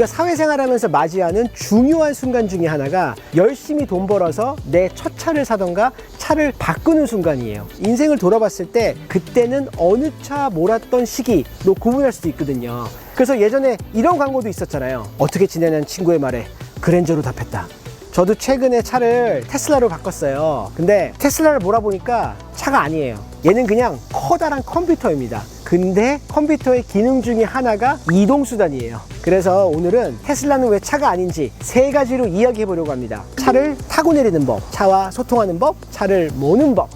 우리가 사회생활하면서 맞이하는 중요한 순간 중에 하나가 열심히 돈 벌어서 내 첫 차를 사던가 차를 바꾸는 순간이에요. 인생을 돌아봤을 때 그때는 어느 차 몰았던 시기로 구분할 수도 있거든요. 그래서 예전에 이런 광고도 있었잖아요. 어떻게 지내는 친구의 말에 그랜저로 답했다. 저도 최근에 차를 테슬라로 바꿨어요. 근데 테슬라를 몰아보니까 차가 아니에요. 얘는 그냥 커다란 컴퓨터입니다. 근데 컴퓨터의 기능 중에 하나가 이동수단이에요. 그래서 오늘은 테슬라는 왜 차가 아닌지 3가지로 이야기해 보려고 합니다. 차를 타고 내리는 법, 차와 소통하는 법, 차를 모는 법.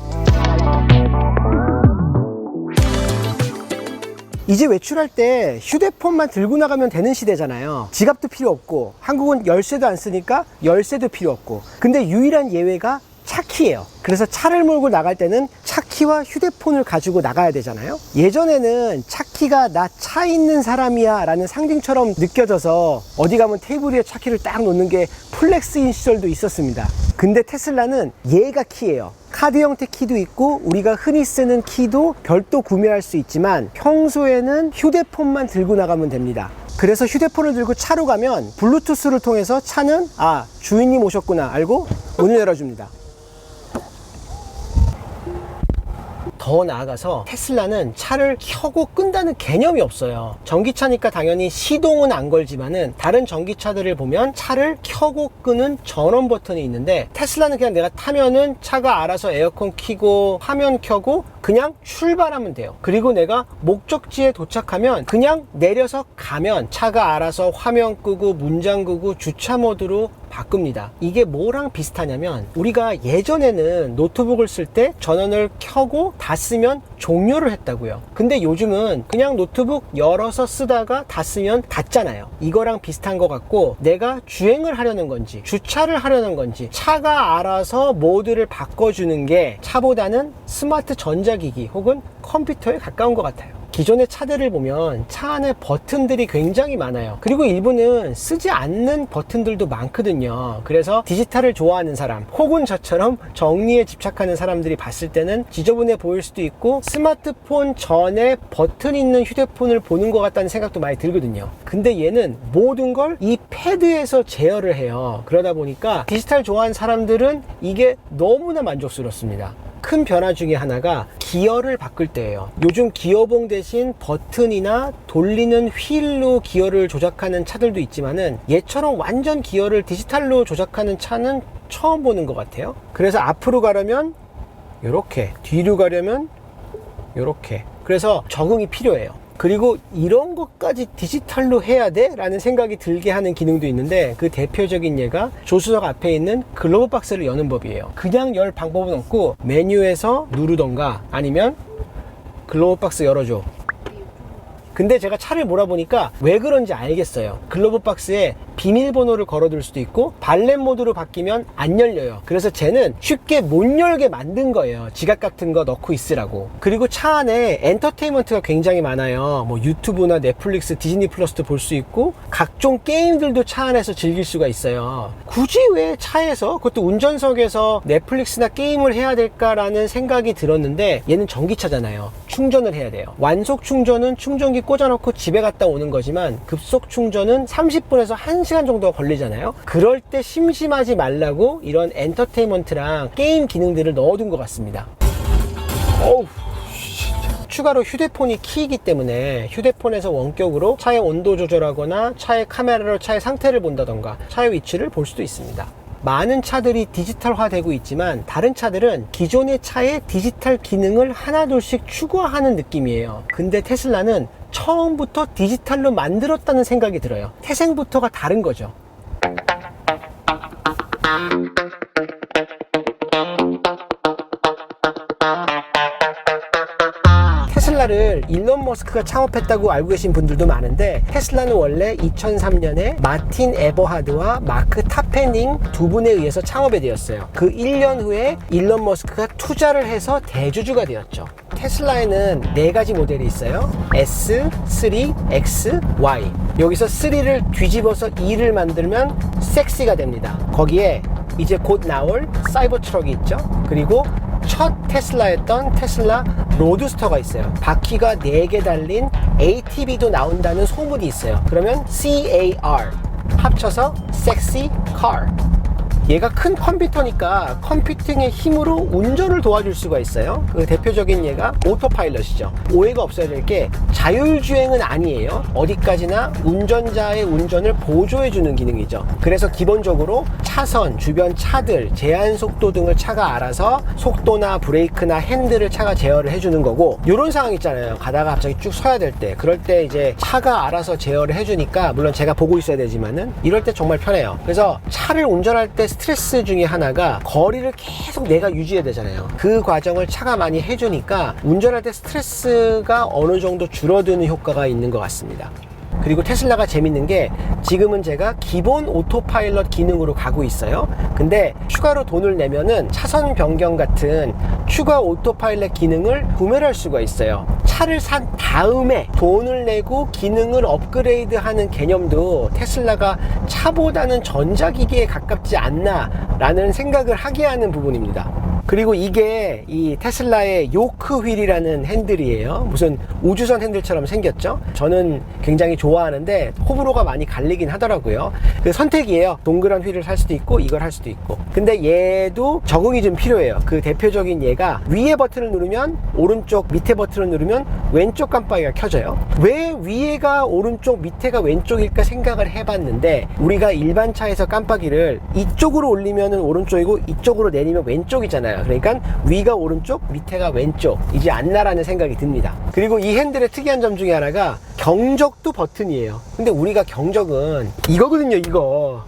이제 외출할 때 휴대폰만 들고 나가면 되는 시대잖아요. 지갑도 필요 없고, 한국은 열쇠도 안 쓰니까 열쇠도 필요 없고. 근데 유일한 예외가 차키예요. 그래서 차를 몰고 나갈 때는 차키와 휴대폰을 가지고 나가야 되잖아요. 예전에는 차키가 나 차 있는 사람이야 라는 상징처럼 느껴져서 어디 가면 테이블 위에 차키를 딱 놓는 게 플렉스인 시절도 있었습니다. 근데 테슬라는 얘가 키예요. 카드 형태 키도 있고 우리가 흔히 쓰는 키도 별도 구매할 수 있지만 평소에는 휴대폰만 들고 나가면 됩니다. 그래서 휴대폰을 들고 차로 가면 블루투스를 통해서 차는 주인님 오셨구나 알고 문을 열어줍니다. 더 나아가서 테슬라는 차를 켜고 끈다는 개념이 없어요. 전기차니까 당연히 시동은 안 걸지만은 다른 전기차들을 보면 차를 켜고 끄는 전원 버튼이 있는데 테슬라는 그냥 내가 타면은 차가 알아서 에어컨 켜고 화면 켜고 그냥 출발하면 돼요. 그리고 내가 목적지에 도착하면 그냥 내려서 가면 차가 알아서 화면 끄고 문 잠그고 주차 모드로 바꿉니다. 이게 뭐랑 비슷하냐면 우리가 예전에는 노트북을 쓸 때 전원을 켜고 다 쓰면 종료를 했다고요. 근데 요즘은 그냥 노트북 열어서 쓰다가 다 쓰면 닫잖아요. 이거랑 비슷한 것 같고 내가 주행을 하려는 건지 주차를 하려는 건지 차가 알아서 모드를 바꿔주는 게 차보다는 스마트 전자기기 혹은 컴퓨터에 가까운 것 같아요. 기존의 차들을 보면 차 안에 버튼들이 굉장히 많아요. 그리고 일부는 쓰지 않는 버튼들도 많거든요. 그래서 디지털을 좋아하는 사람 혹은 저처럼 정리에 집착하는 사람들이 봤을 때는 지저분해 보일 수도 있고 스마트폰 전에 버튼 있는 휴대폰을 보는 것 같다는 생각도 많이 들거든요. 근데 얘는 모든 걸 이 패드에서 제어를 해요. 그러다 보니까 디지털 좋아하는 사람들은 이게 너무나 만족스럽습니다. 큰 변화 중에 하나가 기어를 바꿀 때예요. 요즘 기어봉 대신 버튼이나 돌리는 휠로 기어를 조작하는 차들도 있지만은 얘처럼 완전 기어를 디지털로 조작하는 차는 처음 보는 것 같아요. 그래서 앞으로 가려면 이렇게, 뒤로 가려면 이렇게. 그래서 적응이 필요해요. 그리고 이런 것까지 디지털로 해야 돼? 라는 생각이 들게 하는 기능도 있는데 그 대표적인 예가 조수석 앞에 있는 글로브 박스를 여는 법이에요. 그냥 열 방법은 없고 메뉴에서 누르던가 아니면 글로브 박스 열어줘. 근데 제가 차를 몰아보니까 왜 그런지 알겠어요. 글로브 박스에 비밀번호를 걸어둘 수도 있고 발렛 모드로 바뀌면 안 열려요. 그래서 쟤는 쉽게 못 열게 만든 거예요. 지갑 같은 거 넣고 있으라고. 그리고 차 안에 엔터테인먼트가 굉장히 많아요. 뭐 유튜브나 넷플릭스, 디즈니 플러스도 볼 수 있고 각종 게임들도 차 안에서 즐길 수가 있어요. 굳이 왜 차에서 그것도 운전석에서 넷플릭스나 게임을 해야 될까라는 생각이 들었는데 얘는 전기차잖아요. 충전을 해야 돼요. 완속 충전은 충전기 꽂아놓고 집에 갔다 오는 거지만 급속 충전은 30분에서 1시간 정도가 걸리잖아요. 그럴 때 심심하지 말라고 이런 엔터테인먼트랑 게임 기능들을 넣어둔 것 같습니다. 어우, 추가로 휴대폰이 키이기 때문에 휴대폰에서 원격으로 차의 온도 조절하거나 차의 카메라로 차의 상태를 본다던가 차의 위치를 볼 수도 있습니다. 많은 차들이 디지털화 되고 있지만 다른 차들은 기존의 차의 디지털 기능을 하나둘씩 추가하는 느낌이에요. 근데 테슬라는 처음부터 디지털로 만들었다는 생각이 들어요. 태생부터가 다른 거죠. 테슬라를 일론 머스크가 창업했다고 알고 계신 분들도 많은데 테슬라는 원래 2003년에 마틴 에버하드와 마크 타페닝 두 분에 의해서 창업이 되었어요. 그 1년 후에 일론 머스크가 투자를 해서 대주주가 되었죠. 테슬라에는 4가지 모델이 있어요. S, 3, X, Y. 여기서 3를 뒤집어서 2를 만들면 섹시가 됩니다. 거기에 이제 곧 나올 사이버 트럭이 있죠. 그리고 첫 테슬라였던 테슬라 로드스터가 있어요. 바퀴가 4개 달린 ATV도 나온다는 소문이 있어요. 그러면 CAR 합쳐서 섹시 카. 얘가 큰 컴퓨터니까 컴퓨팅의 힘으로 운전을 도와줄 수가 있어요. 그 대표적인 예가 오토파일럿이죠. 오해가 없어야 될 게 자율주행은 아니에요. 어디까지나 운전자의 운전을 보조해주는 기능이죠. 그래서 기본적으로 차선, 주변 차들, 제한 속도 등을 차가 알아서 속도나 브레이크나 핸들을 차가 제어를 해주는 거고, 이런 상황 있잖아요. 가다가 갑자기 쭉 서야 될 때, 그럴 때 이제 차가 알아서 제어를 해주니까, 물론 제가 보고 있어야 되지만은 이럴 때 정말 편해요. 그래서 차를 운전할 때 스트레스 중에 하나가 거리를 계속 내가 유지해야 되잖아요. 그 과정을 차가 많이 해주니까 운전할 때 스트레스가 어느 정도 줄어드는 효과가 있는 것 같습니다. 그리고 테슬라가 재밌는 게 지금은 제가 기본 오토파일럿 기능으로 가고 있어요. 근데 추가로 돈을 내면은 차선 변경 같은 추가 오토파일럿 기능을 구매를 할 수가 있어요. 차를 산 다음에 돈을 내고 기능을 업그레이드 하는 개념도 테슬라가 차보다는 전자기기에 가깝지 않나 라는 생각을 하게 하는 부분입니다. 그리고 이게 이 테슬라의 요크 휠이라는 핸들이에요. 무슨 우주선 핸들처럼 생겼죠. 저는 굉장히 좋아하는데 호불호가 많이 갈리긴 하더라고요. 그 선택이에요. 동그란 휠을 살 수도 있고 이걸 할 수도 있고. 근데 얘도 적응이 좀 필요해요. 그 대표적인 예가 위에 버튼을 누르면 오른쪽, 밑에 버튼을 누르면 왼쪽 깜빡이가 켜져요. 왜 위에가 오른쪽, 밑에가 왼쪽일까 생각을 해봤는데, 우리가 일반 차에서 깜빡이를 이쪽으로 올리면 오른쪽이고 이쪽으로 내리면 왼쪽이잖아요. 그러니까 위가 오른쪽, 밑에가 왼쪽이지 않나라는 생각이 듭니다. 그리고 이 핸들의 특이한 점 중에 하나가 경적도 버튼이에요. 근데 우리가 경적은 이거거든요, 이거.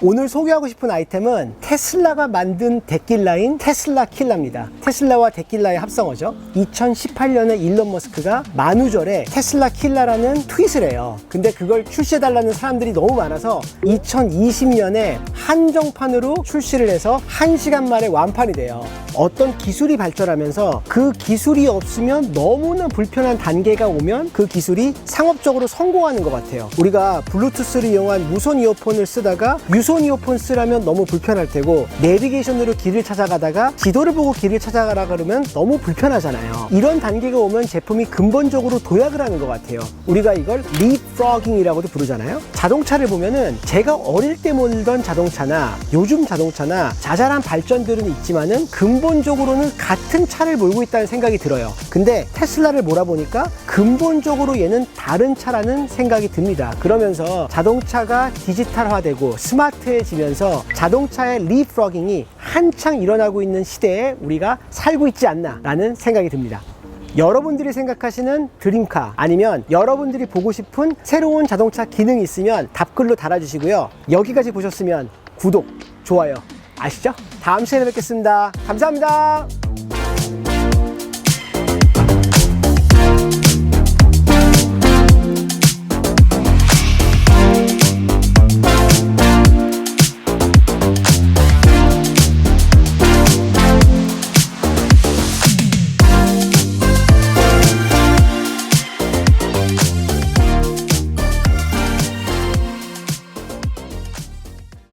오늘 소개하고 싶은 아이템은 테슬라가 만든 데킬라인 테슬라 킬라입니다. 테슬라와 데킬라의 합성어죠. 2018년에 일론 머스크가 만우절에 테슬라 킬라라는 트윗을 해요. 근데 그걸 출시해달라는 사람들이 너무 많아서 2020년에 한정판으로 출시를 해서 1시간 만에 완판이 돼요. 어떤 기술이 발전하면서 그 기술이 없으면 너무나 불편한 단계가 오면 그 기술이 상업적으로 성공하는 것 같아요. 우리가 블루투스를 이용한 무선 이어폰을 쓰다가 유선 이어폰 쓰려면 너무 불편할 테고, 내비게이션으로 길을 찾아가다가 지도를 보고 길을 찾아가라 그러면 너무 불편하잖아요. 이런 단계가 오면 제품이 근본적으로 도약을 하는 것 같아요. 우리가 이걸 leapfrogging이라고도 부르잖아요. 자동차를 보면은 제가 어릴 때 몰던 자동차나 요즘 자동차나 자잘한 발전들은 있지만은 근본적으로는 같은 차를 몰고 있다는 생각이 들어요. 근데 테슬라를 몰아보니까 근본적으로 얘는 다른 차라는 생각이 듭니다. 그러면서 자동차가 디지털화되고 스마트해지면서 자동차의 리프로깅이 한창 일어나고 있는 시대에 우리가 살고 있지 않나 라는 생각이 듭니다. 여러분들이 생각하시는 드림카, 아니면 여러분들이 보고 싶은 새로운 자동차 기능이 있으면 답글로 달아주시고요. 여기까지 보셨으면 구독, 좋아요 아시죠? 다음 시간에 뵙겠습니다. 감사합니다.